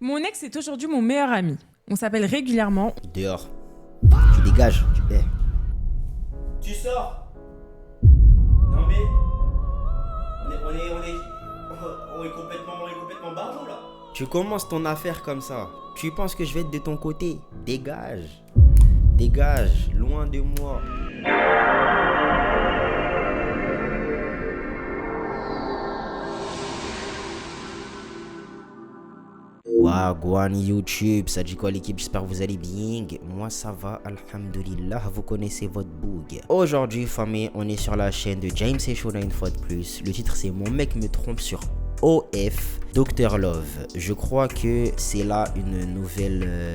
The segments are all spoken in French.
Mon ex est aujourd'hui mon meilleur ami. On s'appelle régulièrement. Dehors. Tu dégages. Tu sors. Non mais... On est complètement barjot là. Tu commences ton affaire comme ça. Tu penses que je vais être de ton côté? Dégage. Dégage. Loin de moi. Wagwan YouTube, ça dit quoi l'équipe? J'espère que vous allez bien. Moi ça va, alhamdoulilah, vous connaissez votre boug. Aujourd'hui famille, on est sur la chaîne de James et Shona une fois de plus. Le titre c'est Mon mec me trompe sur OF, Dr Love. Je crois que c'est là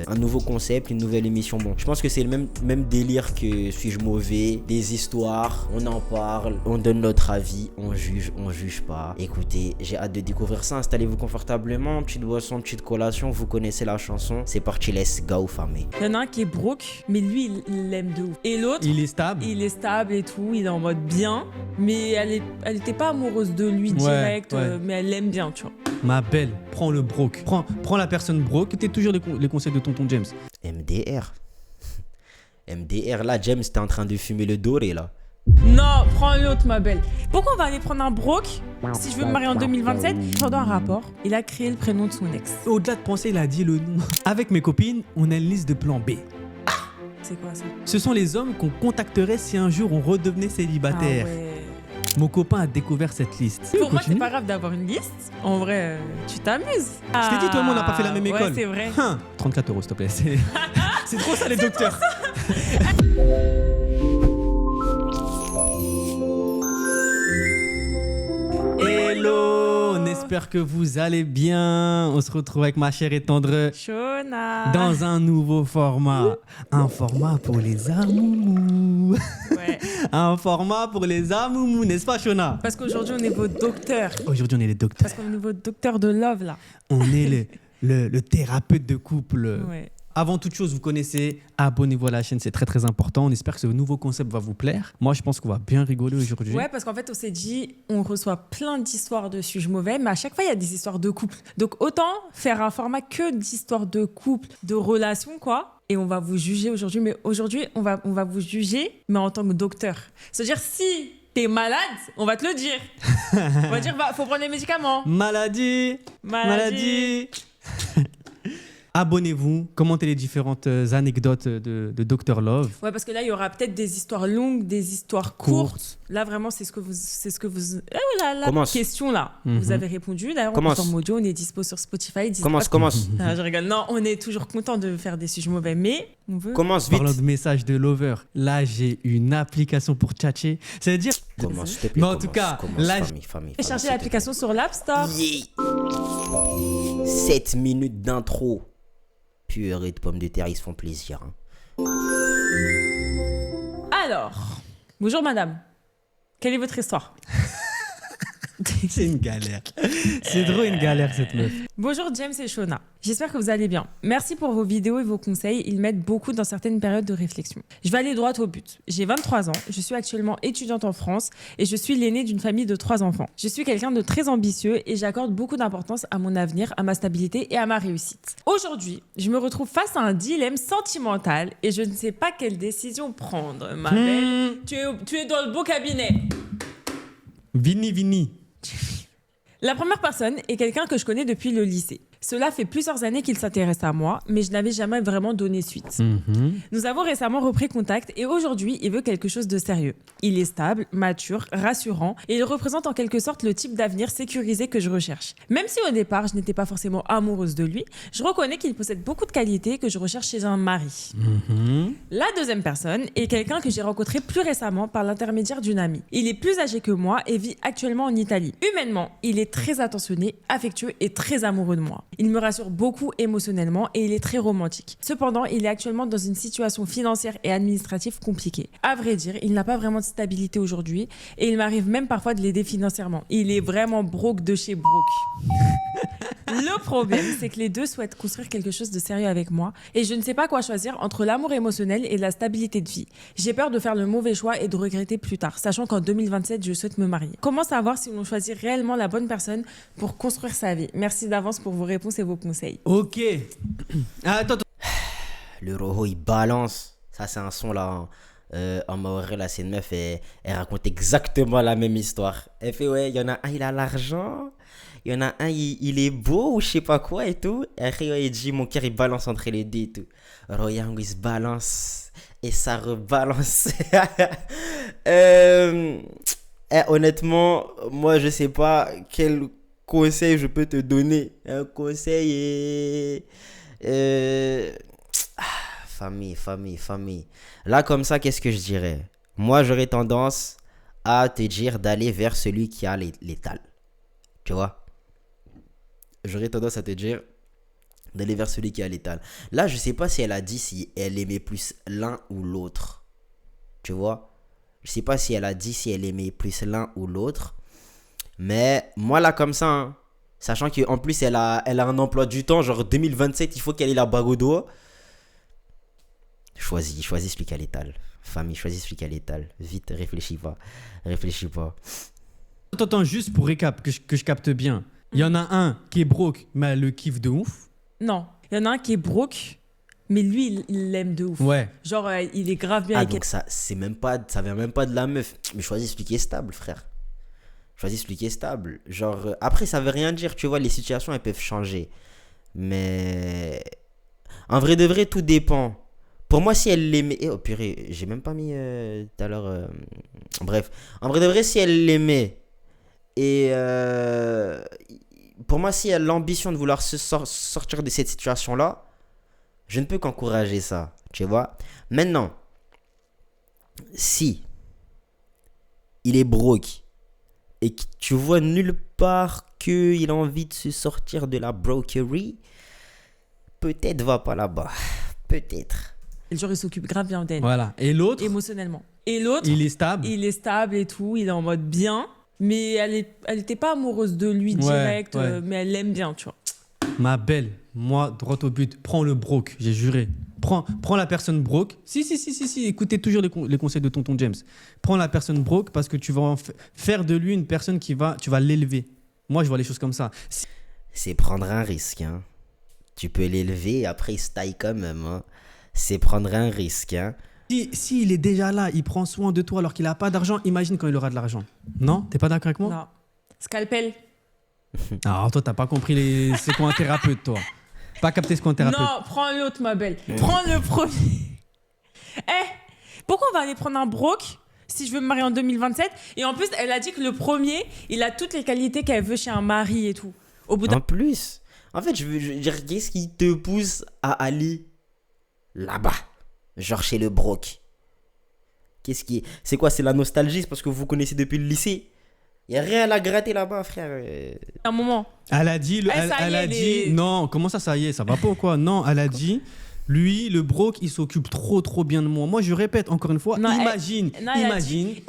un nouveau concept, une nouvelle émission. Bon, je pense que c'est le même délire que Suis-je mauvais, des histoires, on en parle, on donne notre avis, on juge pas. Écoutez, j'ai hâte de découvrir ça. Installez-vous confortablement, petite boisson, petite collation, vous connaissez la chanson. C'est parti, let's go famille. Il y en a un qui est broke, mais lui il l'aime de ouf. Et l'autre, il est stable. Il est stable et tout, il est en mode bien, mais elle était pas amoureuse de lui direct, mais elle l'aime bien, tu vois. Ma belle, prends le broke. Prends la personne broke. T'es toujours les conseils de tonton James. MDR. MDR, là, James, t'es en train de fumer le doré, là. Non, prends l'autre, ma belle. Pourquoi on va aller prendre un broke si je veux me marier en 2027? Pendant un rapport, il a créé le prénom de son ex. Au-delà de penser, il a dit le nom. Avec mes copines, on a une liste de plans B. C'est quoi ça? Ce sont les hommes qu'on contacterait si un jour on redevenait célibataire. Ah ouais. Mon copain a découvert cette liste. Pour moi, c'est pas grave d'avoir une liste. En vrai, tu t'amuses. Je t'ai dit, toi et moi, on n'a pas fait la même école. Ouais, c'est vrai. 34 €, s'il te plaît. C'est trop ça, les docteurs. Hello, on espère que vous allez bien. On se retrouve avec ma chère et tendre Shona dans un nouveau format. Un format pour les amoumous. Ouais. Un format pour les amoumous, n'est-ce pas, Shona? Parce qu'aujourd'hui, on est vos docteurs. Aujourd'hui, on est les docteurs. Parce qu'on est vos docteurs de love, là. On est le thérapeute de couple. Ouais. Avant toute chose, vous connaissez, abonnez-vous à la chaîne, c'est très très important. On espère que ce nouveau concept va vous plaire. Moi, je pense qu'on va bien rigoler aujourd'hui. Ouais, parce qu'en fait, on s'est dit, on reçoit plein d'histoires de Suis-je mauvais, mais à chaque fois, il y a des histoires de couple. Donc, autant faire un format que d'histoires de couple, de relations, quoi. Et on va vous juger aujourd'hui. Mais aujourd'hui, on va vous juger, mais en tant que docteur. C'est-à-dire, si t'es malade, on va te le dire. On va dire, faut prendre les médicaments. Maladie. Abonnez-vous, commentez les différentes anecdotes de Dr Love. Ouais, parce que là, il y aura peut-être des histoires longues, des histoires courtes. Là, vraiment, c'est ce que vous... La question, là, vous avez répondu. D'ailleurs, en forme audio, on est dispo sur Spotify. Commence. Ah, je rigole. Non, on est toujours content de faire des sujets mauvais, mais on veut... Commence vite. Parlant de messages de Lover, là, j'ai une application pour tchatcher. C'est-à-dire... Commence, s'il te plaît. Mais en tout cas, là... Famille, cherchez l'application sur l'App Store. 7 minutes d'intro. Purée de pommes de terre, ils se font plaisir. Alors, bonjour madame. Quelle est votre histoire? C'est une galère. C'est trop une galère, cette meuf. Bonjour James et Shona. J'espère que vous allez bien. Merci pour vos vidéos et vos conseils. Ils m'aident beaucoup dans certaines périodes de réflexion. Je vais aller droit au but. J'ai 23 ans. Je suis actuellement étudiante en France et je suis l'aînée d'une famille de 3 enfants. Je suis quelqu'un de très ambitieux et j'accorde beaucoup d'importance à mon avenir, à ma stabilité et à ma réussite. Aujourd'hui, je me retrouve face à un dilemme sentimental et je ne sais pas quelle décision prendre. Ma belle, tu es dans le beau cabinet. Vini. La première personne est quelqu'un que je connais depuis le lycée. Cela fait plusieurs années qu'il s'intéresse à moi, mais je n'avais jamais vraiment donné suite. Nous avons récemment repris contact et aujourd'hui, il veut quelque chose de sérieux. Il est stable, mature, rassurant et il représente en quelque sorte le type d'avenir sécurisé que je recherche. Même si au départ, je n'étais pas forcément amoureuse de lui, je reconnais qu'il possède beaucoup de qualités que je recherche chez un mari. La deuxième personne est quelqu'un que j'ai rencontré plus récemment par l'intermédiaire d'une amie. Il est plus âgé que moi et vit actuellement en Italie. Humainement, il est très attentionné, affectueux et très amoureux de moi. Il me rassure beaucoup émotionnellement et il est très romantique. Cependant, il est actuellement dans une situation financière et administrative compliquée. À vrai dire, il n'a pas vraiment de stabilité aujourd'hui et il m'arrive même parfois de l'aider financièrement. Il est vraiment broke de chez broke. Le problème, c'est que les deux souhaitent construire quelque chose de sérieux avec moi et je ne sais pas quoi choisir entre l'amour émotionnel et la stabilité de vie. J'ai peur de faire le mauvais choix et de regretter plus tard, sachant qu'en 2027, je souhaite me marier. Comment savoir si on choisit réellement la bonne personne pour construire sa vie? Merci d'avance pour vos réponses. réponses et vos conseils. Ok. Ah, attends. Le Roho, il balance. Ça, c'est un son là. En Maoré, là, c'est une meuf. Elle raconte exactement la même histoire. Elle fait, ouais, il y en a un, il a l'argent. Il y en a un, il est beau ou je sais pas quoi et tout. Et après, ouais, il dit, mon cœur, il balance entre les deux et tout. Royang, il se balance. Et ça rebalance. Honnêtement, moi, je sais pas quel conseil je peux te donner. Un conseil et... famille. Là, comme ça, qu'est-ce que je dirais? Moi, j'aurais tendance à te dire d'aller vers celui qui a l'étal. Tu vois? J'aurais tendance à te dire d'aller vers celui qui a l'étal. Là, je sais pas si elle a dit si elle aimait plus l'un ou l'autre. Tu vois? Je sais pas si elle a dit si elle aimait plus l'un ou l'autre. Mais moi, là, comme ça, hein, sachant qu'en plus, elle a un emploi du temps, genre 2027, il faut qu'elle ait la bague au doigt. Choisis celui qui a l'étal. Famille, choisis celui qui a l'étal. Vite, réfléchis pas. Attends, juste pour récap, que je capte bien. Il y en a un qui est broke, mais elle le kiffe de ouf. Non, il y en a un qui est broke, mais lui, il l'aime de ouf. Ouais. Genre, il est grave bien Ah, avec donc ça vient même pas de la meuf. Mais choisis celui qui est stable, frère. Choisis celui qui est stable. Genre, après, ça veut rien dire, tu vois, les situations, elles peuvent changer. Mais en vrai de vrai, tout dépend. Pour moi, si elle l'aimait... Oh purée, j'ai même pas mis tout à l'heure... Bref, en vrai de vrai, si elle l'aimait, et pour moi, si elle a l'ambition de vouloir sortir de cette situation-là, je ne peux qu'encourager ça, tu vois. Maintenant, si il est broke et que tu vois nulle part qu'il a envie de se sortir de la brokerie, peut-être va pas là-bas. Peut-être. elle. Genre, il s'occupe grave bien d'elle. Voilà. Et l'autre, Émotionnellement. Et l'autre, il est stable. il est stable et tout, il est en mode bien, mais elle était pas amoureuse de lui direct, ouais. mais elle l'aime bien, tu vois. Ma belle, moi, droit au but, prends le broke, j'ai juré. Prends la personne broke. Si, écoutez toujours les conseils de tonton James. Prends la personne broke parce que tu vas faire de lui une personne tu vas l'élever. Moi, je vois les choses comme ça. C'est prendre un risque, hein. Tu peux l'élever et après il se taille quand même, hein. C'est prendre un risque, hein. Si il est déjà là, il prend soin de toi alors qu'il n'a pas d'argent, imagine quand il aura de l'argent. Non? T'es pas d'accord avec moi? Non. Scalpel. Alors toi, t'as pas compris c'est quoi un thérapeute, toi. Pas capté ce qu'est un thérapeute. Non, prends l'autre, ma belle. Prends le premier. Pourquoi on va aller prendre un broke si je veux me marier en 2027? Et en plus, elle a dit que le premier, il a toutes les qualités qu'elle veut chez un mari et tout. Au bout d'un... En plus, en fait, je veux dire, qu'est-ce qui te pousse à aller là-bas? Genre chez le broc. C'est quoi? C'est la nostalgie? C'est parce que vous vous connaissez depuis le lycée? Il n'y a rien à gratter là-bas, frère. Un moment. Elle a dit, elle a dit, non, comment ça y est, ça va pas ou quoi? Non, elle a dit, lui, le broc, il s'occupe trop bien de moi. Moi, je répète encore une fois, Non, imagine.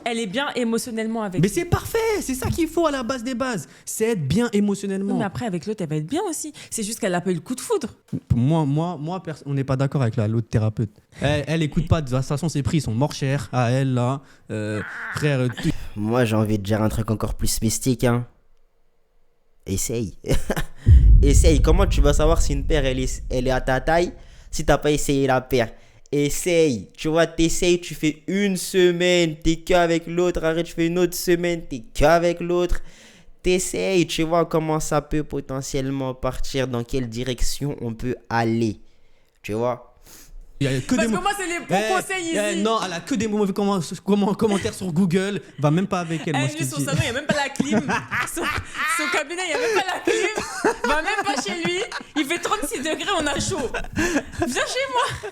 Elle est bien émotionnellement avec Mais lui. c'est parfait, c'est ça qu'il faut à la base des bases. C'est être bien émotionnellement. Mais après, avec l'autre, elle va être bien aussi. C'est juste qu'elle a pas eu le coup de foudre. Moi, on n'est pas d'accord avec l'autre thérapeute. Elle écoute pas, de toute façon, ses prix sont morts chers à elle, là. Frère, Moi, j'ai envie de dire un truc encore plus mystique, hein. Essaye. Essaye. Comment tu vas savoir si une paire, elle est à ta taille si t'as pas essayé la paire? Essaye. Tu vois, t'essayes, tu fais une semaine, t'es qu'avec l'autre. Arrête, tu fais une autre semaine, t'es qu'avec l'autre. T'essayes, tu vois comment ça peut potentiellement partir, dans quelle direction on peut aller. Tu vois? il y a que Parce des que moi, c'est les bons conseils ici. non, elle a que des mauvais commentaires sur Google. Va même pas avec elle, moi je te Lui, son dis. salon, il n'y a même pas la clim. Son cabinet, il n'y a même pas la clim. Va même pas chez lui. Il fait 36 degrés, on a chaud. Viens chez moi.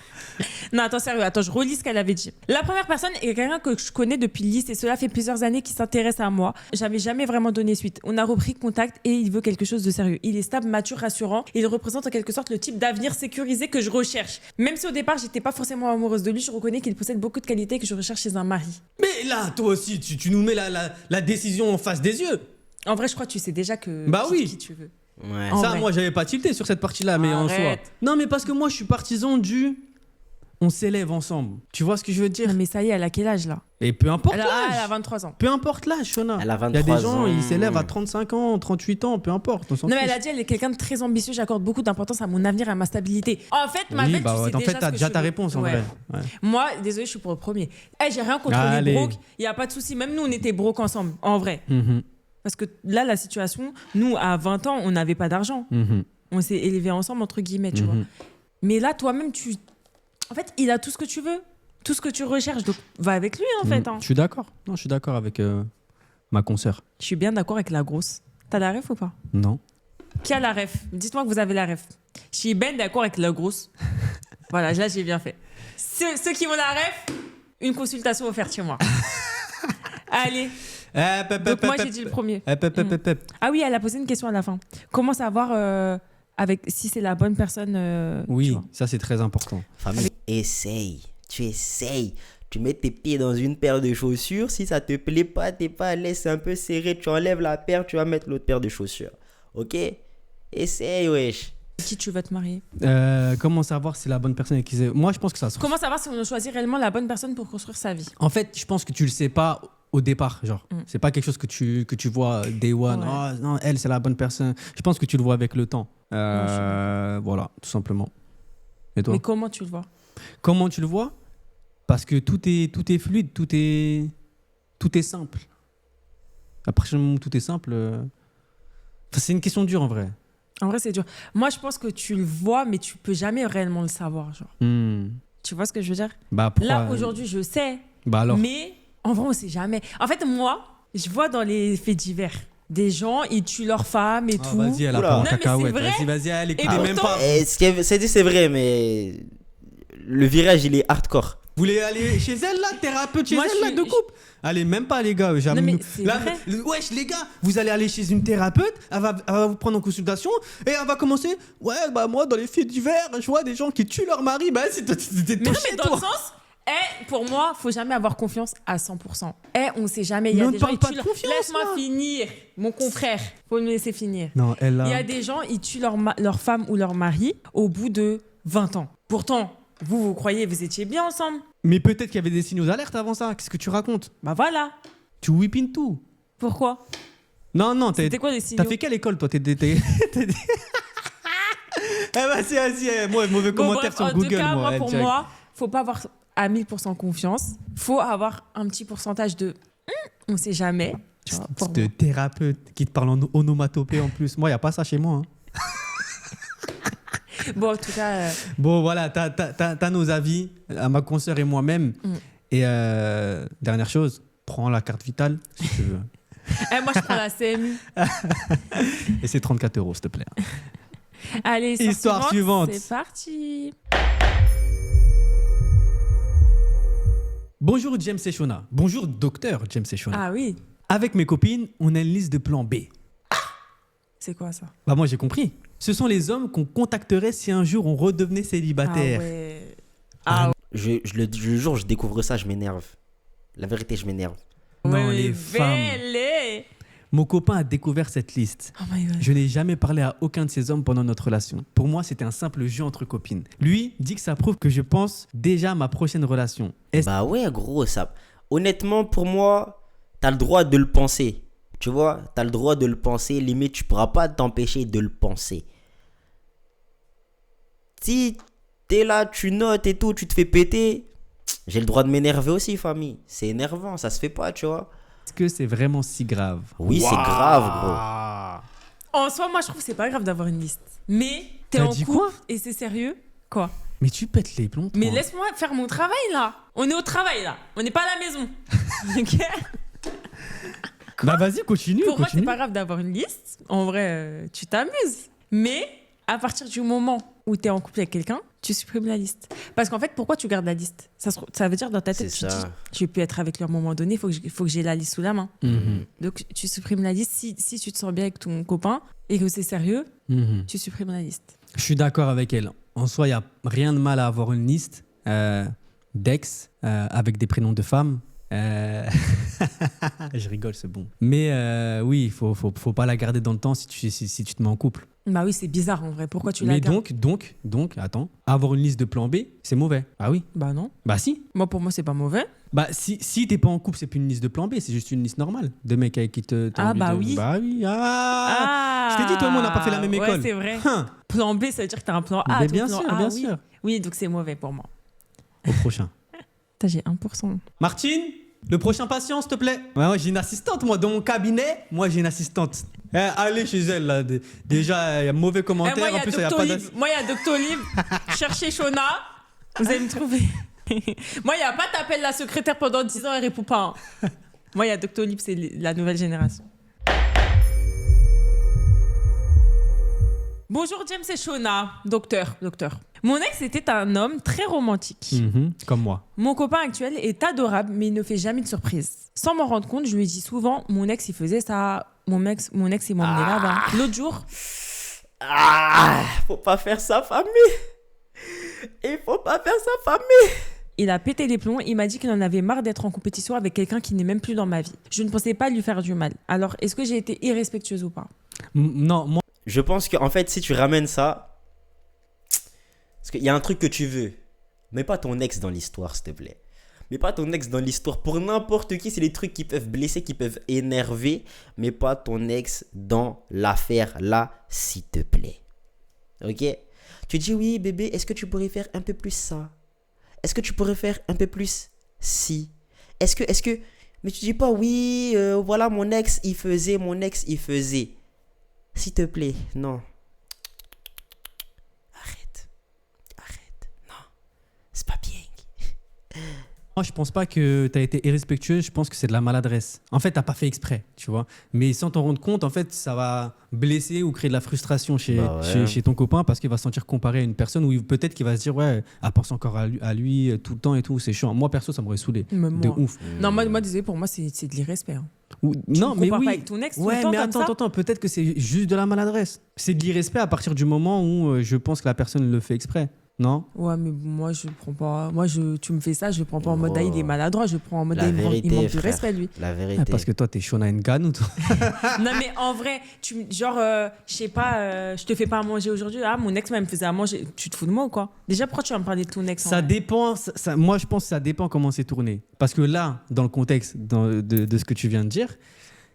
Non, attends, sérieux, je relis ce qu'elle avait dit. La première personne est quelqu'un que je connais depuis le lycée. Cela fait plusieurs années qu'il s'intéresse à moi. J'avais jamais vraiment donné suite. On a repris contact et il veut quelque chose de sérieux. Il est stable, mature, rassurant. Il représente en quelque sorte le type d'avenir sécurisé que je recherche. Même si au départ, j'étais pas forcément amoureuse de lui, je reconnais qu'il possède beaucoup de qualités que je recherche chez un mari. Mais là, toi aussi, tu nous mets la décision en face des yeux. En vrai, je crois que tu sais déjà qui tu veux. Ouais. En Ça, vrai. moi, j'avais pas tilté sur cette partie-là, mais en soi. Arrête. Non, mais parce que moi, je suis partisan du... on s'élève ensemble. Tu vois ce que je veux dire? Non, mais ça y est, elle a quel âge là? Et peu importe Elle a l'âge. 23 ans. Peu importe l'âge, Shona. Elle a Il y a 23 des gens, ans. ils s'élèvent à 35 ans, 38 ans, peu importe. On s'en Non, mais fiche. elle a dit, elle est quelqu'un de très ambitieux. J'accorde beaucoup d'importance à mon avenir et à ma stabilité. En fait, ma belle, tu sais en déjà fait, ce t'as que déjà je ta veux. réponse en Ouais. vrai. Ouais. Moi, désolé, je suis pour le premier. J'ai rien contre Allez. les brocs. Il n'y a pas de souci. Même nous, on était brocs ensemble, en vrai. Mhm, Parce que là, la situation, nous, à 20 ans, on n'avait pas d'argent. mhm, On s'est élevés ensemble, entre guillemets, tu vois. mhm. Mais là, toi-même, En fait, il a tout ce que tu veux. Tout ce que tu recherches. Donc, va avec lui, en fait. Hein. Je suis d'accord. Non, je suis d'accord avec ma consoeur. Je suis bien d'accord avec la grosse. T'as la ref ou pas? Non. Qui a la ref? Dites-moi que vous avez la ref. Je suis bien d'accord avec la grosse. Voilà, là, j'ai bien fait. Ceux qui ont la ref, une consultation offerte chez moi. Allez. Donc, moi, j'ai dit le premier. Ah oui, elle a posé une question à la fin. Comment savoir si c'est la bonne personne tu Oui, vois. ça c'est très important. Famille, essaye. Tu essayes. Tu mets tes pieds dans une paire de chaussures. Si ça te plaît pas, t'es pas à l'aise, c'est un peu serré. Tu enlèves la paire, tu vas mettre l'autre paire de chaussures. Ok? Essaye, wesh. Qui tu veux te marier? Comment savoir si c'est la bonne personne avec qui c'est... Moi, je pense que ça se... Comment savoir si on choisit réellement la bonne personne pour construire sa vie? En fait, je pense que tu le sais pas au départ, genre. C'est pas quelque chose que tu vois day one. Ouais. Oh, non, elle, c'est la bonne personne. Je pense que tu le vois avec le temps. Voilà, tout simplement. Et toi? Mais comment tu le vois? Comment tu le vois? Parce que tout est fluide, tout est simple. À partir du moment où tout est simple... c'est une question dure, en vrai. En vrai, c'est dur. Moi, je pense que tu le vois, mais tu peux jamais réellement le savoir. Genre. Tu vois ce que je veux dire? Bah, pourquoi... Là, aujourd'hui, je sais. Bah alors. Mais en vrai, on sait jamais. En fait, moi, je vois dans les faits divers des gens, ils tuent leurs femmes et tout. Vas-y, elle a Oula. pas en Non, mais cacahuète. c'est vrai. Vas-y, elle Et écoutez même pourtant- pas. C'est vrai, mais le virage, il est hardcore. Vous voulez aller chez elle, là, thérapeute chez Moi, elle, je là, suis- de couple? Allez, même pas, les gars. Non, mais c'est là, vrai. wesh, les gars, vous allez aller chez une thérapeute, elle va vous prendre en consultation et elle va commencer. Ouais, bah, moi, dans les faits divers, je vois des gens qui tuent leur mari. Bah, t'es Mais non, touché, mais dans toi. le sens, pour moi, faut jamais avoir confiance à 100%. On sait jamais. Il y Mais a on des ne gens, parle ils pas tuent de leur- confiance, Laisse-moi là. finir, mon confrère. Faut me laisser finir. Non, elle Il y a a. des gens, ils tuent leur femme ou leur mari au bout de 20 ans. Pourtant, vous croyez, vous étiez bien ensemble. Mais peut-être qu'il y avait des signaux d'alerte avant ça. Qu'est-ce que tu racontes? Bah voilà. Tu whippines tout. Pourquoi? Non, C'était quoi les signaux? t'as fait quelle école, toi? Vas-y, moi, mauvais Bon, commentaire bref, sur en Google, tout cas, moi, pour direct. moi, faut pas avoir à 1000% confiance. Faut avoir un petit pourcentage de on sait jamais. Tu vois, pour De moi. thérapeute qui te parle en onomatopée en plus. Moi, il n'y a pas ça chez moi. Hein. Bon, en tout cas, Bon, voilà, t'as nos avis, à ma consoeur et moi-même. Et dernière chose, prends la carte vitale si tu veux. moi, je prends la CMU. Et c'est 34 €, s'il te plaît. Allez, Histoire suivante. C'est parti. Bonjour James et Shona. Bonjour docteur James et Shona. Ah oui, Avec mes copines, on a une liste de plans B. c'est quoi ça? Bah moi j'ai compris. Ce sont les hommes qu'on contacterait si un jour on redevenait célibataire. Ah ouais. Ah Le jour où je découvre ça, je m'énerve. La vérité, je m'énerve. Non, ouais, les femmes. belle. Mon copain a découvert cette liste. Oh my god. Je n'ai jamais parlé à aucun de ces hommes pendant notre relation. Pour moi, c'était un simple jeu entre copines. Lui dit que ça prouve que je pense déjà à ma prochaine relation. Est-ce Bah ouais, gros, ça. Honnêtement, pour moi, t'as le droit de le penser. Tu vois, t'as le droit de le penser. Limite, tu pourras pas t'empêcher de le penser. Si t'es là, tu notes et tout, tu te fais péter, j'ai le droit de m'énerver aussi, famille. C'est énervant, ça se fait pas, tu vois. que c'est vraiment si grave? Oui, c'est grave, gros. En soi, moi, je trouve que c'est pas grave d'avoir une liste. Mais t'es T'as en dit couple quoi? et c'est sérieux. Quoi? Mais tu pètes les plombs, toi. Mais laisse-moi faire mon travail, là. On est au travail, là. On n'est pas à la maison. Ok? Bah vas-y, continue, Pour moi, continue. c'est pas grave d'avoir une liste. En vrai, tu t'amuses. Mais à partir du moment où tu es en couple avec quelqu'un, tu supprimes la liste. Parce qu'en fait, pourquoi tu gardes la liste? Ça veut dire dans ta tête, C'est tu te ça. dis, je vais plus être avec lui à un moment donné, il faut que j'ai la liste sous la main. Mhm, Donc, tu supprimes la liste. Si tu te sens bien avec ton copain et que c'est sérieux, mhm. tu supprimes la liste. Je suis d'accord avec elle. En soi, il n'y a rien de mal à avoir une liste d'ex avec des prénoms de femmes. Je rigole, c'est bon. Mais oui, faut pas la garder dans le temps si tu te mets en couple. Bah oui, c'est bizarre en vrai. Pourquoi tu la Mais gardes? donc, attends, avoir une liste de plan B, c'est mauvais. Ah oui. Bah non. Bah si. Moi, pour moi, c'est pas mauvais. Bah si t'es pas en couple, c'est plus une liste de plan B, c'est juste une liste normale de mecs avec qui t'as Ah, envie bah de... oui. Bah oui. Ah, Je t'ai dit, toi et moi, on n'a pas fait la même école. Ouais, c'est vrai. Hein. Plan B, ça veut dire que t'as un plan A. Mais ton bien plan sûr, A, bien oui. sûr. Oui, donc c'est mauvais pour moi. Au prochain. Putain, j'ai 1%. Martine, le prochain patient, s'il te plaît. Ouais, j'ai une assistante, moi. Dans mon cabinet, moi, j'ai une assistante. Allez chez elle, là. Déjà, il y a mauvais commentaires. Moi, il y en a plus, il n'y a pas Doctolib. Moi, il y a Doctolib. Cherchez Shona. Vous allez me trouver. Moi, il n'y a pas t'appelles la secrétaire pendant 10 ans et répond pas. Hein. Moi, il y a Doctolib, c'est la nouvelle génération. Bonjour James et Shona. Docteur. Mon ex était un homme très romantique. Comme moi. Mon copain actuel est adorable, mais il ne fait jamais de surprise. Sans m'en rendre compte, je lui dis souvent, mon ex, il faisait ça. Mon ex, il m'emmenait là-bas. L'autre jour, Faut pas faire ça, famille. Il faut pas faire ça, famille. il a pété les plombs. Il m'a dit qu'il en avait marre d'être en compétition avec quelqu'un qui n'est même plus dans ma vie. Je ne pensais pas lui faire du mal. Alors, est-ce que j'ai été irrespectueuse ou pas? Non, moi. Je pense qu'en fait, si tu ramènes ça, parce qu'il y a un truc que tu veux, mets pas ton ex dans l'histoire, s'il te plaît. Mets pas ton ex dans l'histoire. Pour n'importe qui, c'est des trucs qui peuvent blesser, qui peuvent énerver. Mets pas ton ex dans l'affaire là, s'il te plaît. Ok? Tu dis oui, bébé, est-ce que tu pourrais faire un peu plus ça? Est-ce que tu pourrais faire un peu plus ci? Est-ce que... Mais tu dis pas oui, voilà, mon ex, il faisait. S'il te plaît, non. Arrête. Non. C'est pas bien. Moi, je pense pas que tu as été irrespectueux, je pense que c'est de la maladresse. En fait, tu n'as pas fait exprès, tu vois. Mais sans t'en rendre compte, en fait, ça va blesser ou créer de la frustration chez ton copain parce qu'il va se sentir comparé à une personne où peut-être qu'il va se dire, ouais, elle pense encore à lui tout le temps et tout, c'est chiant. Moi, perso, ça m'aurait saoulé. De ouf. Non, moi, désolé, pour moi, c'est de l'irrespect. Hein. Non, mais oui. Pas avec ton ex tout le ouais, temps mais comme attends, peut-être que c'est juste de la maladresse. C'est de l'irrespect à partir du moment où je pense que la personne le fait exprès. Non? Ouais, mais moi, je prends pas. Tu me fais ça, je prends pas en mode, il est maladroit, je prends en mode, La il vérité, manque de frère. respect, lui. La vérité. Parce que toi, t'es Shona Ngan ou toi? Non, mais en vrai, je sais pas, je te fais pas à manger aujourd'hui. Ah, mon ex, me faisait à manger. Tu te fous de moi ou quoi? Déjà, pourquoi tu vas me parler de ton ex? Ça dépend. Moi, je pense que ça dépend comment c'est tourné. Parce que là, dans le contexte de ce que tu viens de dire,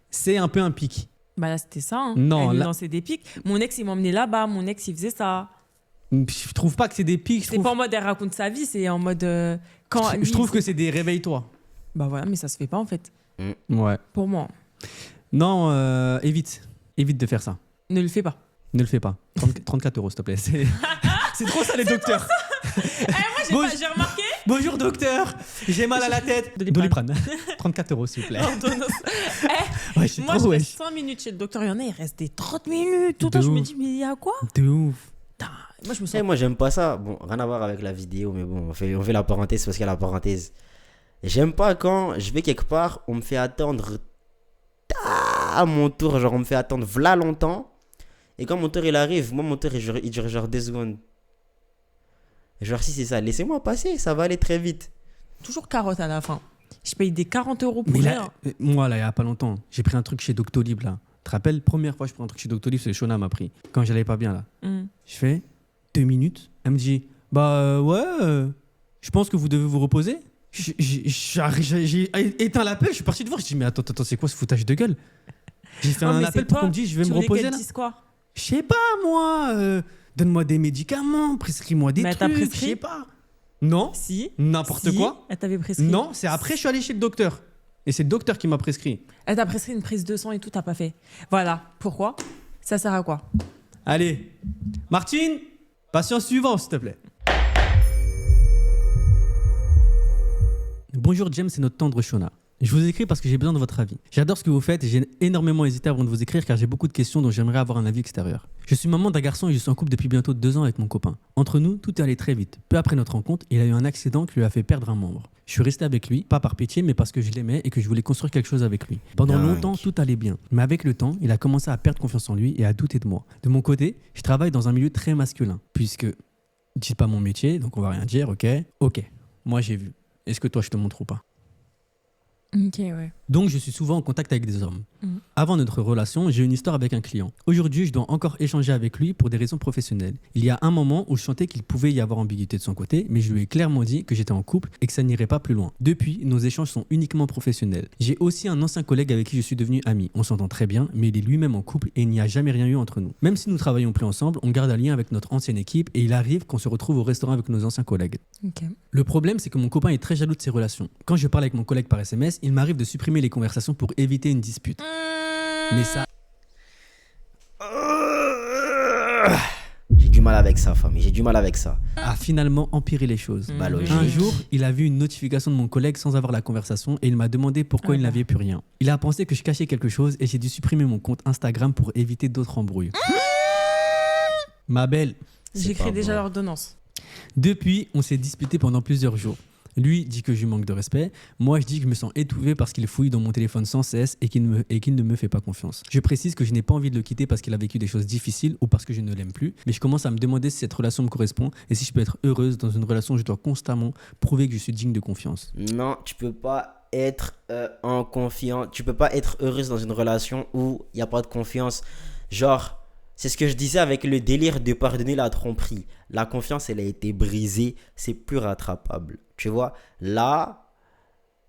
c'est un peu un pic. Bah là, c'était ça. Hein. Non, Elle là... lançait des pics. Mon ex, il m'emmenait là-bas. Mon ex, il faisait ça. Je trouve pas que c'est des pics. C'est pas en mode elle raconte sa vie, c'est en mode quand. Je trouve que c'est des réveille-toi. Bah voilà, mais ça se fait pas en fait. Ouais. Pour moi. Non, évite de faire ça. Ne le fais pas. Ne le fais pas. 34 €, s'il te plaît. C'est trop ça, les docteurs. Moi, j'ai remarqué. Bonjour, docteur. J'ai mal à la tête. Doliprane. 34 €, s'il vous plaît. Ouais, c'est moi, trop, je wesh. reste 5 minutes chez le docteur. Il y en a, il reste des 30 minutes. Tout le De temps, je me ouf. dis, mais il y a quoi? De ouf. Putain, moi, je me sens. Moi, j'aime pas ça. Bon, rien à voir avec la vidéo, mais bon, on fait la parenthèse parce qu'il y a la parenthèse. J'aime pas quand je vais quelque part, on me fait attendre à mon tour. Genre, on me fait attendre v'là longtemps. Et quand mon tour il arrive, moi, mon tour il dure genre 2 secondes. Genre, si c'est ça, laissez-moi passer, ça va aller très vite. Toujours carotte à la fin. Je paye des 40 € pour Mais rien. là, moi, là, il y a pas longtemps, j'ai pris un truc chez Doctolib, là. Tu te rappelles, première fois que je prends un truc chez Doctolib, c'est Shona m'a pris. Quand j'allais pas bien, là. Je fais 2 minutes. Elle me dit, je pense que vous devez vous reposer. J'ai éteint l'appel, je suis parti de voir. Je dis, mais attends, c'est quoi ce foutage de gueule? J'ai fait un appel pour qu'on me dise, je vais me reposer là. Quoi? Je sais pas, moi. Donne-moi des médicaments, prescris-moi des Mais elle t'a trucs, je prescrit? sais pas. Non, Si. n'importe Si. quoi. Elle t'avait prescrit. Non, c'est après je suis allé chez le docteur. Et c'est le docteur qui m'a prescrit. Elle t'a prescrit une prise de sang et tout, t'as pas fait. Voilà. Pourquoi? Ça sert à quoi? Allez, Martine, patient suivant, s'il te plaît. Bonjour James, c'est notre tendre Shona. Je vous écris parce que j'ai besoin de votre avis. J'adore ce que vous faites et j'ai énormément hésité avant de vous écrire car j'ai beaucoup de questions dont j'aimerais avoir un avis extérieur. Je suis maman d'un garçon et je suis en couple depuis bientôt 2 ans avec mon copain. Entre nous, tout est allé très vite. Peu après notre rencontre, il a eu un accident qui lui a fait perdre un membre. Je suis resté avec lui, pas par pitié, mais parce que je l'aimais et que je voulais construire quelque chose avec lui. Pendant longtemps, tout allait bien. Mais avec le temps, il a commencé à perdre confiance en lui et à douter de moi. De mon côté, je travaille dans un milieu très masculin, puisque, dites pas mon métier, donc on va rien dire, ok. Ok, moi j'ai vu. Est-ce que toi je te montre ou pas? Ok, ouais. Donc, je suis souvent en contact avec des hommes. Mhm. Avant notre relation, j'ai eu une histoire avec un client. Aujourd'hui, je dois encore échanger avec lui pour des raisons professionnelles. Il y a un moment où je sentais qu'il pouvait y avoir ambiguïté de son côté, mais je lui ai clairement dit que j'étais en couple et que ça n'irait pas plus loin. Depuis, nos échanges sont uniquement professionnels. J'ai aussi un ancien collègue avec qui je suis devenu ami. On s'entend très bien, mais il est lui-même en couple et il n'y a jamais rien eu entre nous. Même si nous travaillons plus ensemble, on garde un lien avec notre ancienne équipe et il arrive qu'on se retrouve au restaurant avec nos anciens collègues. Ok. Le problème, c'est que mon copain est très jaloux de ses relations. Quand je parle avec mon collègue par SMS, il m'arrive de supprimer les conversations pour éviter une dispute. Mais ça, J'ai du mal avec ça, famille. J'ai du mal avec ça. a finalement empiré les choses. Bah, logique. Un jour, il a vu une notification de mon collègue sans avoir la conversation et il m'a demandé pourquoi il n'avait plus rien. Il a pensé que je cachais quelque chose et j'ai dû supprimer mon compte Instagram pour éviter d'autres embrouilles. Ma belle, J'écris pas déjà bon. l'ordonnance. depuis, on s'est disputé pendant plusieurs jours. Lui dit que je lui manque de respect. Moi, je dis que je me sens étouffé parce qu'il fouille dans mon téléphone sans cesse et qu'il ne me fait pas confiance. Je précise que je n'ai pas envie de le quitter parce qu'il a vécu des choses difficiles ou parce que je ne l'aime plus. Mais je commence à me demander si cette relation me correspond et si je peux être heureuse dans une relation où je dois constamment prouver que je suis digne de confiance. Non, tu peux pas être en confiance. Tu peux pas être heureuse dans une relation où il n'y a pas de confiance. Genre, c'est ce que je disais avec le délire de pardonner la tromperie. La confiance, elle a été brisée. C'est plus rattrapable. Tu vois, là,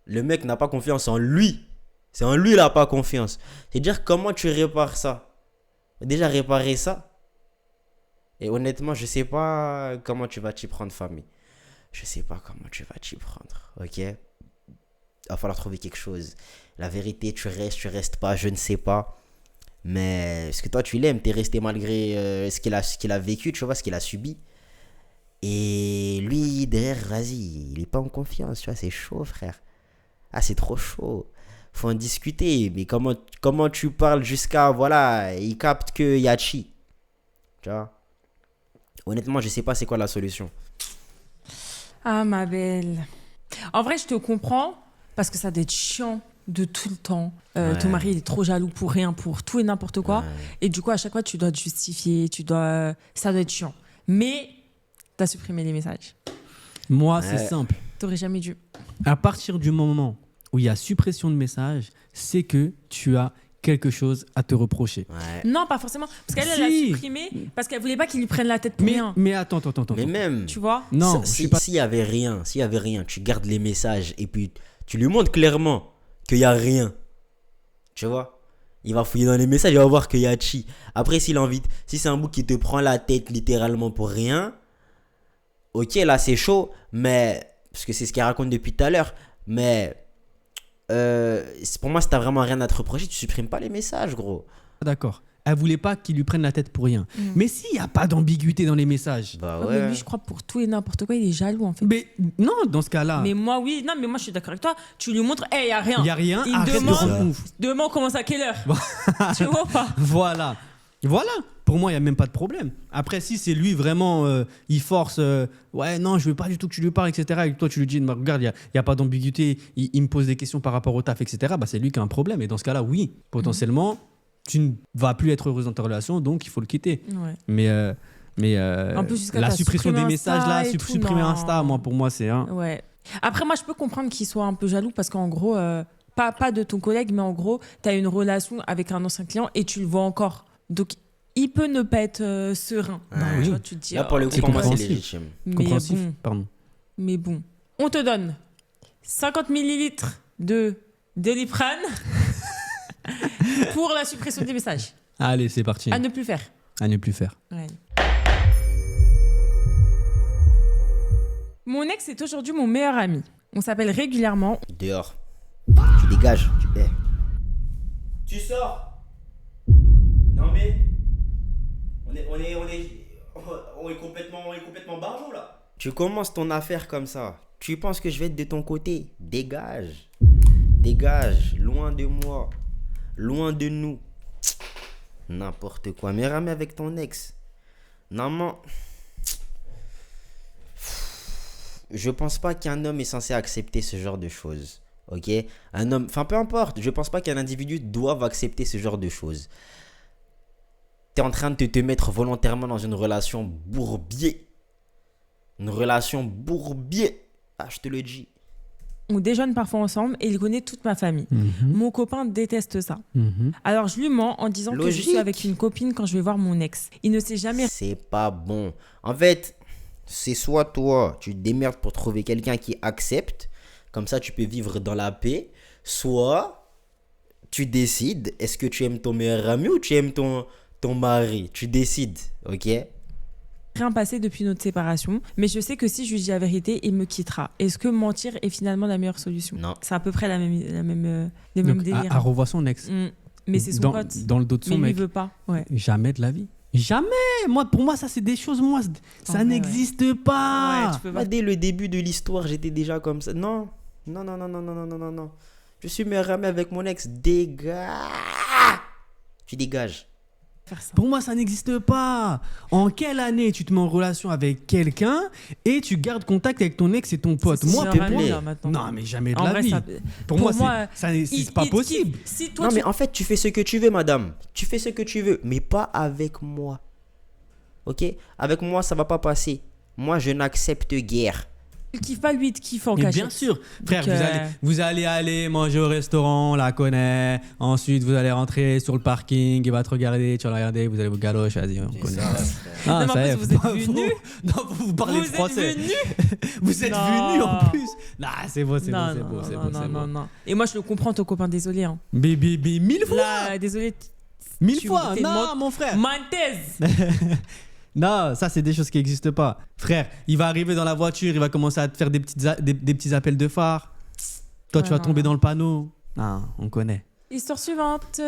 le mec n'a pas confiance en lui. C'est en lui, il n'a pas confiance. C'est-à-dire, comment tu répares ça? Déjà, réparer ça. Et honnêtement, je sais pas comment tu vas t'y prendre, famille. Je sais pas comment tu vas t'y prendre, ok? Il va falloir trouver quelque chose. La vérité, tu restes pas, je ne sais pas. Mais est-ce que toi, tu l'aimes? T'es resté malgré ce qu'il a vécu, tu vois, ce qu'il a subi. Et lui, derrière, vas-y, il est pas en confiance, tu vois, c'est chaud, frère. Ah, c'est trop chaud. Faut en discuter. Mais comment tu parles jusqu'à, voilà, il capte que Yachi. Tu vois? Honnêtement, je sais pas c'est quoi la solution. Ah, ma belle. En vrai, je te comprends parce que ça doit être chiant de tout le temps. Ouais. Ton mari, il est trop jaloux pour rien, pour tout et n'importe quoi. Ouais. Et du coup, à chaque fois, tu dois te justifier. Ça doit être chiant. Mais t'as supprimé les messages. Moi, Ouais. c'est simple. T'aurais jamais dû. À partir du moment où il y a suppression de messages, c'est que tu as quelque chose à te reprocher. Ouais. Non, pas forcément. Parce qu'elle, elle a Si. supprimé parce qu'elle voulait pas qu'il lui prenne la tête pour rien. Mais attends. Mais même, Tu vois? Non, je s'il suis pas... y avait rien, tu gardes les messages et puis tu lui montres clairement qu'il y a rien. Tu vois? Il va fouiller dans les messages, il va voir qu'il y a chi. Après, si c'est un bout qui te prend la tête littéralement pour rien, ok, là c'est chaud, mais parce que c'est ce qu'elle raconte depuis tout à l'heure, mais pour moi, si t'as vraiment rien à te reprocher, tu supprimes pas les messages, gros. D'accord. Elle voulait pas qu'il lui prenne la tête pour rien. Mais s'il n'y a pas d'ambiguïté dans les messages... Bah Ouais, ouais. mais lui, je crois, pour tout et n'importe quoi, il est jaloux, en fait. Mais non, dans ce cas-là, Mais moi, oui. Non, mais moi, je suis d'accord avec toi. Tu lui montres, il y a rien. il n'y a rien, Il arrête de demande- rendre ouf. Demain, on commence à quelle heure? Tu vois ou pas? Voilà. Pour moi, il n'y a même pas de problème. Après, si c'est lui vraiment, il force, ouais, non, je veux pas du tout que tu lui parles, etc. Et que toi, tu lui dis, bah, regarde, il n'y a pas d'ambiguïté, il me pose des questions par rapport au taf, etc. Bah, c'est lui qui a un problème. Et dans ce cas-là, oui, potentiellement, tu ne vas plus être heureuse dans ta relation, donc il faut le quitter. Ouais. Mais En plus, jusqu'à la t'as suppression des supprimé messages, Insta là, et tout, supprimer non. Insta, moi, pour moi, c'est un. Ouais. Après, moi, je peux comprendre qu'il soit un peu jaloux parce qu'en gros, pas de ton collègue, mais en gros, tu as une relation avec un ancien client et tu le vois encore. Donc, il peut ne pas être serein. Ouais. Tu oui. vois, tu te dis, Là, pour le coup, c'est pour moi, c'est compréhensible. légitime. Compréhensif. bon, Pardon. mais bon. On te donne 50 millilitres de Doliprane pour la suppression des messages. Allez, c'est parti. À ne plus faire. À ne plus faire. Ouais. Mon ex est aujourd'hui mon meilleur ami. On s'appelle régulièrement. Dehors. Tu dégages. Tu sors. Non mais. On est complètement barjot là. Tu commences ton affaire comme ça. Tu penses que je vais être de ton côté? Dégage. Dégage. Loin de moi. Loin de nous. N'importe quoi. Mais ramène avec ton ex. Non, je pense pas qu'un homme est censé accepter ce genre de choses. Ok? Un homme, enfin peu importe, je pense pas qu'un individu doive accepter ce genre de choses. T'es en train de te mettre volontairement dans une relation bourbier. Une relation bourbier. Ah, je te le dis. on déjeune parfois ensemble et il connaît toute ma famille. Mon copain déteste ça. Alors je lui mens en disant que je suis Logique. avec une copine quand je vais voir mon ex. Il ne sait jamais. C'est pas bon. En fait, c'est soit toi, tu te démerdes pour trouver quelqu'un qui accepte, comme ça tu peux vivre dans la paix, soit tu décides, est-ce que tu aimes ton meilleur ami ou tu aimes ton mari? Tu décides, ok? Rien passé depuis notre séparation, mais je sais que si je lui dis la vérité, il me quittera. Est-ce que mentir est finalement la meilleure solution? Non. C'est à peu près le même délire. Elle revoit son ex. Mais c'est son dans, pote. dans le dos de Mais son lui, mec. il veut pas. Ouais. Jamais de la vie. Jamais. Pour moi, ça, c'est des choses, ça vrai, n'existe pas. Ouais, tu peux Moi, pas. dès le début de l'histoire, j'étais déjà comme ça. Non, non, non, non, non, non, non, non, non, non. Je suis meilleur ami avec mon ex. Dégage. Tu dégages. Faire ça. Pour moi, ça n'existe pas. En quelle année tu te mets en relation avec quelqu'un et tu gardes contact avec ton ex et ton pote? C'est Moi, leur pour ami, moi, là, maintenant. non, mais jamais de En la vrai, vie. ça- Pour moi, c'est pas possible. Si toi, Non, tu- mais en fait, tu fais ce que tu veux, madame. Tu fais ce que tu veux, mais pas avec moi. Ok? Avec moi, ça va pas passer. Moi, je n'accepte guère. tu le kiffes pas, lui, il te kiffe en Mais cachette. bien sûr, frère, Donc, vous allez aller manger au restaurant, on la connaît. Ensuite, vous allez rentrer sur le parking, il va te regarder, tu vas la regarder, vous allez vous galocher, vas-y, on connaît. Non, mais en ça plus, y est, vous êtes faut- venus. Non, vous parlez Vous de français. êtes venus. Vous êtes Non. venus en plus. Non, c'est beau, c'est beau, Non, c'est non, beau, c'est non, beau, non, c'est non, beau. non. Et moi, je le comprends, ton copain, désolé. Hein. Mais 1000 fois. Là, désolé. 1000 tu- fois. t'es Non, mon frère. Mantaise. Non, ça, c'est des choses qui n'existent pas. Frère, il va arriver dans la voiture, il va commencer à te faire des petits appels de phare. Toi, tu Ouais, vas non, tomber non. dans le panneau. Non, on connaît. Histoire suivante.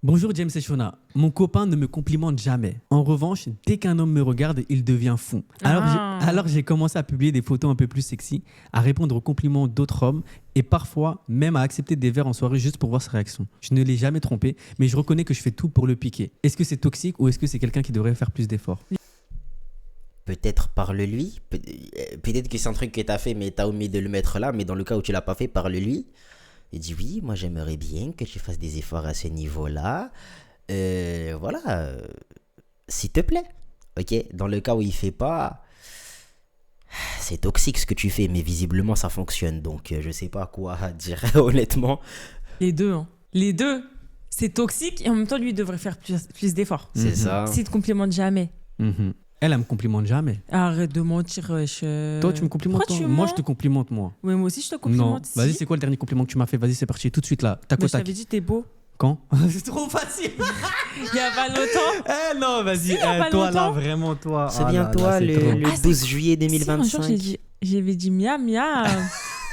Bonjour James et Shona. Mon copain ne me complimente jamais. En revanche, dès qu'un homme me regarde, il devient fou. Alors j'ai commencé à publier des photos un peu plus sexy, à répondre aux compliments d'autres hommes et parfois même à accepter des verres en soirée juste pour voir sa réaction. Je ne l'ai jamais trompé, mais je reconnais que je fais tout pour le piquer. Est-ce que c'est toxique ou est-ce que c'est quelqu'un qui devrait faire plus d'efforts? Peut-être parle-lui. Peut-être que c'est un truc que tu as fait, mais tu as omis de le mettre là. Mais dans le cas où tu l'as pas fait, parle-lui. Il dit oui, moi j'aimerais bien que tu fasses des efforts à ce niveau-là. Voilà. S'il te plaît. Ok? Dans le cas où il fait pas, c'est toxique ce que tu fais, mais visiblement ça fonctionne. Donc je sais pas quoi dire honnêtement. Les deux. Hein. Les deux. C'est toxique et en même temps, lui, il devrait faire plus d'efforts. C'est ça. S'il te complimente jamais. Elle me complimente jamais. Arrête de mentir. Toi, tu me complimentes. Pourquoi Toi. tu Moi, mens je te complimente, moi. Ouais, moi aussi, je te Non. complimente. Vas-y, si. c'est quoi le dernier compliment que tu m'as fait? Vas-y, c'est parti. Tout de suite là. Tac Mais au je tac. t'avais dit, t'es beau. Quand? C'est trop facile. Il y a pas longtemps. Eh non, vas-y. Si, il y a pas Toi, là, longtemps. vraiment, toi. C'est Ah bien là toi là, c'est trop. le Ah, 12 juillet Si, un 2025. jour, j'avais dit miam, miam.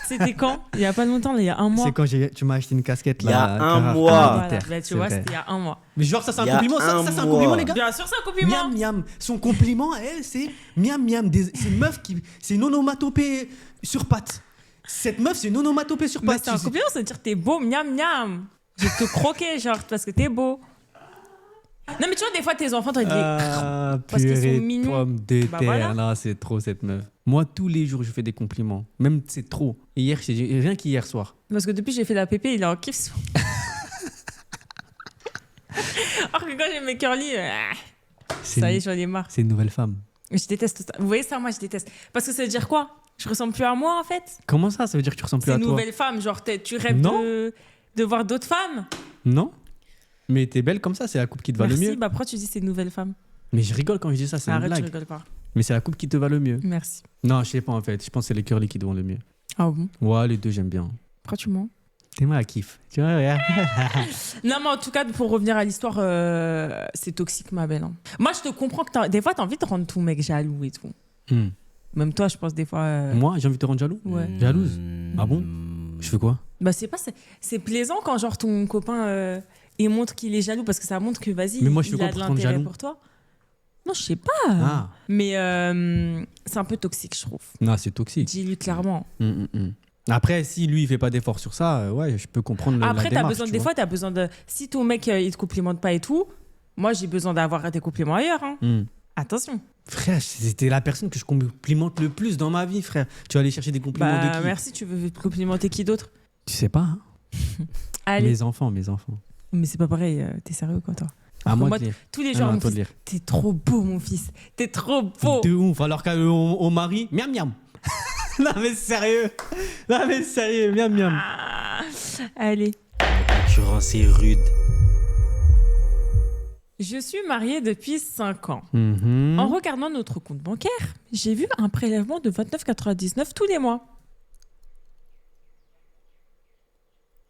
C'était quand? Il y a pas longtemps, là, il y a un mois. C'est quand tu m'as acheté une casquette là. Il y a un Carafe mois. Voilà, militaire, bah, tu c'est vois, vrai. c'était il y a un mois. Mais genre, ça, c'est Il y un a compliment. Ça, un c'est un mois. compliment, les gars. Bien sûr, c'est un compliment. Miam, miam. Son compliment à elle, c'est miam, miam. C'est une meuf qui. C'est une onomatopée sur pattes. Cette meuf, c'est une onomatopée sur Mais pattes. c'est un compliment, c'est de dire t'es beau, miam, miam. Je vais te croquer, genre, parce que t'es beau. Non, mais tu vois, des fois, tes enfants, t'as dit. Ah, Parce qu'ils sont purée, mignons. pomme de Bah terre. voilà. Non, c'est trop cette meuf. Moi, tous les jours, je fais des compliments. Même c'est trop. Et hier, rien qu'hier soir. Parce que depuis que j'ai fait la pépé, il est en kiff. sur- Alors que quand j'ai mes curly, ça y est, j'en ai marre. C'est une nouvelle femme. Je déteste ça. Vous voyez ça, moi, je déteste. Parce que ça veut dire quoi? Je ressemble plus à moi, en fait. Comment ça? Ça veut dire que tu ressembles plus C'est à une toi? nouvelle femme. Genre, tu rêves Non. de voir d'autres femmes. Non. Mais t'es belle comme ça, c'est la coupe qui te va Merci. le mieux. Bah, pourquoi tu dis c'est une nouvelle femme? Mais je rigole quand je dis ça, c'est une Arrête, tu blague. rigoles pas. Mais c'est la coupe qui te va le mieux. Merci. Non, je sais pas en fait. Je pense que c'est les curly qui te vont le mieux. Ah bon? Ouais, les deux, j'aime bien. Pourquoi tu mens? T'es moi à kiff. Tu vois, regarde. Non, mais en tout cas, pour revenir à l'histoire, c'est toxique, ma belle. Hein. Moi, je te comprends que des fois, t'as envie de rendre ton mec jaloux et tout. Hmm. Même toi, je pense des fois. Moi, j'ai envie de te rendre jaloux. Ouais. Jalouse. Ah bon? Je fais quoi? Bah, c'est plaisant quand, genre, ton copain il montre qu'il est jaloux parce que ça montre que, vas-y, Mais moi, je fais il quoi a de pour te rendre l'intérêt jaloux? pour toi. Non, je sais pas. Ah. Mais c'est un peu toxique, je trouve. Non, c'est toxique. Dis-lui clairement. Après, si lui, il fait pas d'effort sur ça, ouais, je peux comprendre la Après, démarche, des tu vois. fois, t'as besoin de. Si ton mec, il te complimente pas et tout, moi, j'ai besoin d'avoir des compliments ailleurs. Hein. Attention. Frère, c'était la personne que je complimente le plus dans ma vie, frère. Tu vas aller chercher des compliments Bah, de qui? merci, tu veux te complimenter qui d'autre? Tu sais pas, hein? Allez. Mes enfants. Mais c'est pas pareil, t'es sérieux quoi, toi? À moi Moi, de lire. tous les Ah jours, non, mon à toi de fils, lire. t'es trop beau, mon fils. T'es trop beau. De ouf. Alors qu'au mari, miam miam. Non mais sérieux. Non mais sérieux, miam miam. Ah, allez. La concurrence est rude. Je suis mariée depuis 5 ans. Mhm. En regardant notre compte bancaire, j'ai vu un prélèvement de 29,99 tous les mois.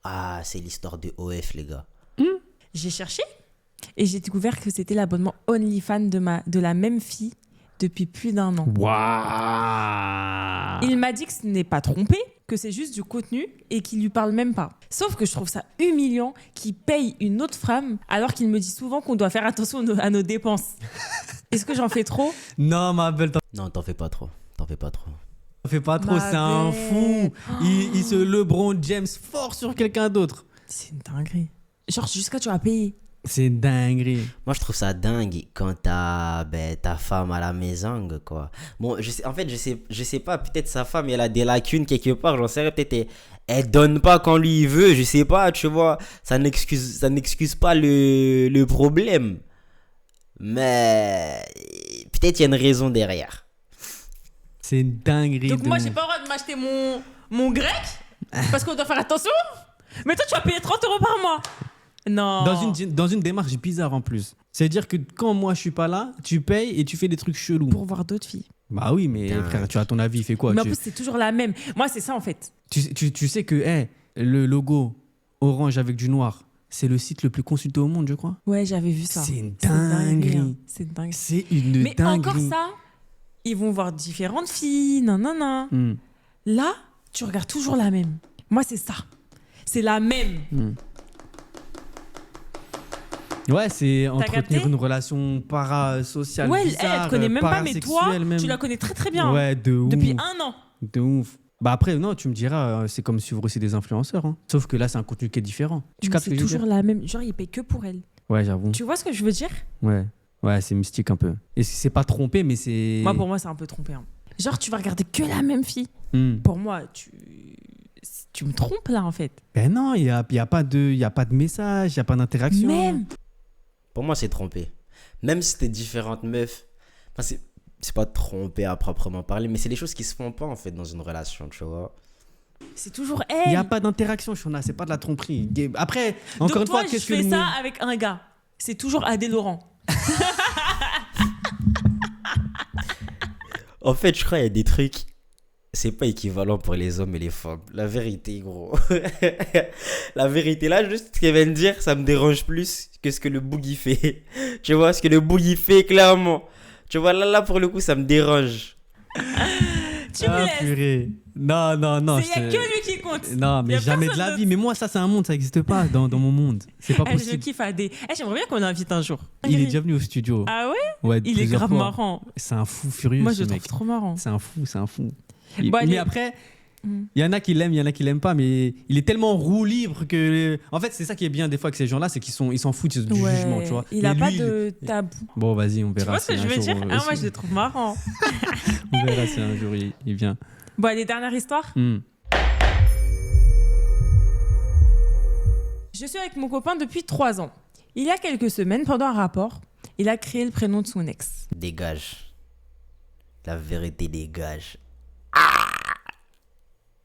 Ah, c'est l'histoire de OF, les gars. J'ai cherché et j'ai découvert que c'était l'abonnement OnlyFans de la même fille depuis plus d'1 an. Waouh. Il m'a dit que ce n'est pas trompé, que c'est juste du contenu et qu'il lui parle même pas. Sauf que je trouve ça humiliant qu'il paye une autre femme alors qu'il me dit souvent qu'on doit faire attention à nos dépenses. Est-ce que j'en fais trop? Non ma belle, t'en Non, t'en fais pas trop. T'en fais pas trop. fais pas trop, Ma c'est un belle. fou. Il se LeBron James fort sur quelqu'un d'autre. C'est une dinguerie. Genre jusqu'à tu vas payer. C'est une dinguerie. Moi, je trouve ça dingue quand t'as ta femme à la maison, quoi. Bon, en fait, je sais pas, peut-être sa femme, elle a des lacunes quelque part, j'en sais rien, peut-être elle donne pas quand lui il veut, je sais pas, tu vois. Ça n'excuse pas le problème. Mais peut-être il y a une raison derrière. C'est une dinguerie. Donc de moi ouf. j'ai pas le droit de m'acheter mon grec parce qu'on doit faire attention. Mais toi tu vas payer 30 € par mois. Non. Dans une démarche bizarre en plus. C'est-à-dire que quand moi je suis pas là, tu payes et tu fais des trucs chelous. Pour voir d'autres filles. Bah oui, mais Putain. frère, tu as ton avis, il fait quoi? Mais en tu, plus c'est toujours la même. Moi c'est ça en fait. tu sais que le logo orange avec du noir, c'est le site le plus consulté au monde, je crois. Ouais j'avais vu ça. C'est une dinguerie, hein. dinguerie. C'est dingue. C'est une Mais dinguerie. encore ça, ils vont voir différentes filles. Non non non. Hmm. Là tu regardes toujours la même. Moi c'est ça. C'est la même. Ouais, c'est capté entretenir une relation parasociale. Ouais, elle bizarre, te connaît même pas, mais toi, parasexuelle même. tu la connais très très bien. Ouais, de ouf. Depuis 1 an. De ouf. Bah après, non, tu me diras, c'est comme suivre aussi des influenceurs. Hein. Sauf que là, c'est un contenu qui est différent. Tu Mais captes c'est ce que je veux toujours dire? la même. Genre, il paye que pour elle. Ouais, j'avoue. Tu vois ce que je veux dire? Ouais. Ouais, c'est mystique un peu. Et c'est pas trompé, mais c'est. Moi, pour moi, c'est un peu trompé. Hein. Genre, tu vas regarder que la même fille. Hmm. Pour moi, tu me trompes là, en fait. Ben non, il y a pas de message, il y a pas d'interaction. Même. Pour moi, c'est trompé. Même si t'es différentes meufs, enfin, c'est pas trompé à proprement parler, mais c'est des choses qui se font pas en fait dans une relation, tu vois. C'est toujours Il elle. n'y a pas d'interaction, Shona, c'est pas de la tromperie. Après, encore Donc, une toi, fois, qu'est-ce je que fais le ça mot- avec un gars. C'est toujours Adé Laurent. En fait, je crois qu'il y a des trucs, c'est pas équivalent pour les hommes et les femmes. La vérité, gros. La vérité, là, juste ce qu'elle vient de dire, ça me dérange plus que ce que le boogie fait. Tu vois, ce que le boogie fait, clairement. Tu vois, là, pour le coup, ça me dérange. Tu me Ah, laisses. purée. Non, non, non. Il n'y a que lui qui compte. Non, Y mais a jamais de personne la d'autre. vie. Mais moi, ça, c'est un monde, ça n'existe pas dans mon monde. C'est pas Je possible. kiffe Adé. J'aimerais bien qu'on l'invite un jour. Il est déjà venu au studio. Ah ouais? Ouais, Il est plusieurs grave fois. marrant. C'est un fou furieux. Moi, ce je le mec. trouve trop marrant. C'est un fou, c'est un fou. Bon, allez. Mais après, Mm. il y en a qui l'aiment, il y en a qui l'aiment pas, mais il est tellement roue libre que. En fait, c'est ça qui est bien des fois avec ces gens-là, c'est ils s'en foutent du Ouais. jugement, tu vois. Il Mais a pas lui, de tabou. Bon, vas-y, on Tu verra. vois ce que si je un veux jour, dire? euh, Ah, moi, je le trouve marrant. On verra si un jour il vient. Bon, allez, dernière histoire. Hmm. Je suis avec mon copain depuis 3 ans. Il y a quelques semaines, pendant un rapport, il a créé le prénom de son ex. Dégage. La vérité dégage. Ah!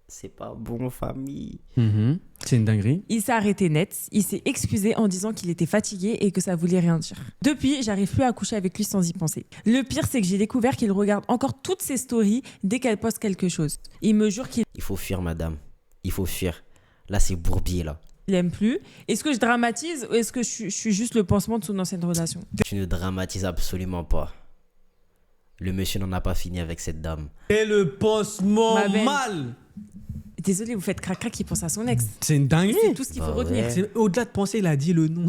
C'est pas bon, famille. Mhm. C'est une dinguerie. Il s'est arrêté net, il s'est excusé en disant qu'il était fatigué et que ça voulait rien dire. Depuis, j'arrive plus à coucher avec lui sans y penser. Le pire, c'est que j'ai découvert qu'il regarde encore toutes ses stories dès qu'elle poste quelque chose. Il me jure qu'il Il faut fuir, madame. Il faut fuir. Là, c'est bourbier, là. l'aime plus. Est-ce que je dramatise ou est-ce que je suis juste le pansement de son ancienne relation? Tu ne dramatises absolument pas. Le monsieur n'en a pas fini avec cette dame. Et le pansement Ma belle. mal. Désolé, vous faites crac-crac qui pense à son ex. C'est une dinguerie. C'est tout ce qu'il faut Bah retenir. ouais. C'est- Au-delà de penser, il a dit le nom.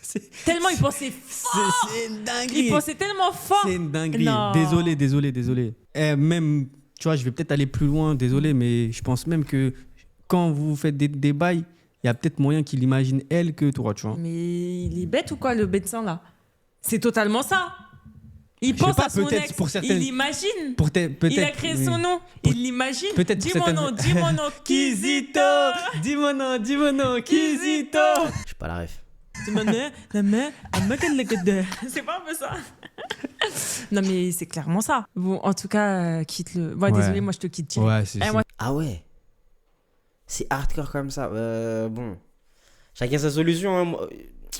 c'est Tellement il pensait c'est une dinguerie. Il pensait tellement fort. C'est une dinguerie. Non. Désolé. Même, tu vois, je vais peut-être aller plus loin, désolé, mais je pense même que quand vous faites des bails, il y a peut-être moyen qu'il imagine elle que toi, tu vois. Mais il est bête ou quoi, le médecin là? C'est totalement ça. Il Je sais pense pas, à son peut-être ex. pour certaines- Il l'imagine. Peut-être. Il a créé son nom. Pour- Il l'imagine. peut-être pour Dis mon nom, certaines- dis mon nom. Kizito. Dis mon nom, Kizito. Je suis pas la ref. C'est pas un peu ça. Non, mais c'est clairement ça. Bon, en tout cas, quitte-le. Bon, Ouais. désolé, moi, je te quitte. Thierry. Ouais, c'est Eh, moi, Ah ouais. C'est hardcore comme ça. Bon. Chacun sa solution. Hein. Moi,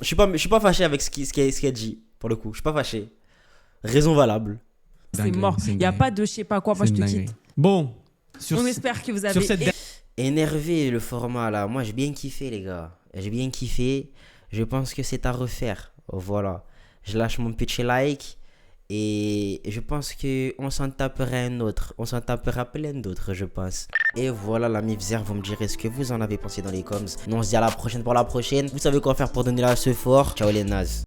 je suis pas fâché avec ce qu'elle dit, pour le coup. Je suis pas fâché. Raison valable. c'est dinguerie, mort. c'est Il n'y a dingue. pas de je sais pas quoi. Moi, je C'est te une dinguerie. quitte. Bon, sur, On espère que vous sur avez. cette Énervé le format là. Moi j'ai bien kiffé les gars. J'ai bien kiffé. Je pense que c'est à refaire. Voilà. Je lâche mon petit like. Et je pense qu'on s'en tapera un autre. On s'en tapera plein d'autres je pense. Et voilà la mifzer. Vous me direz ce que vous en avez pensé dans les coms. Nous on se dit à la prochaine pour la prochaine. Vous savez quoi faire pour donner la ce fort. Ciao les nazes.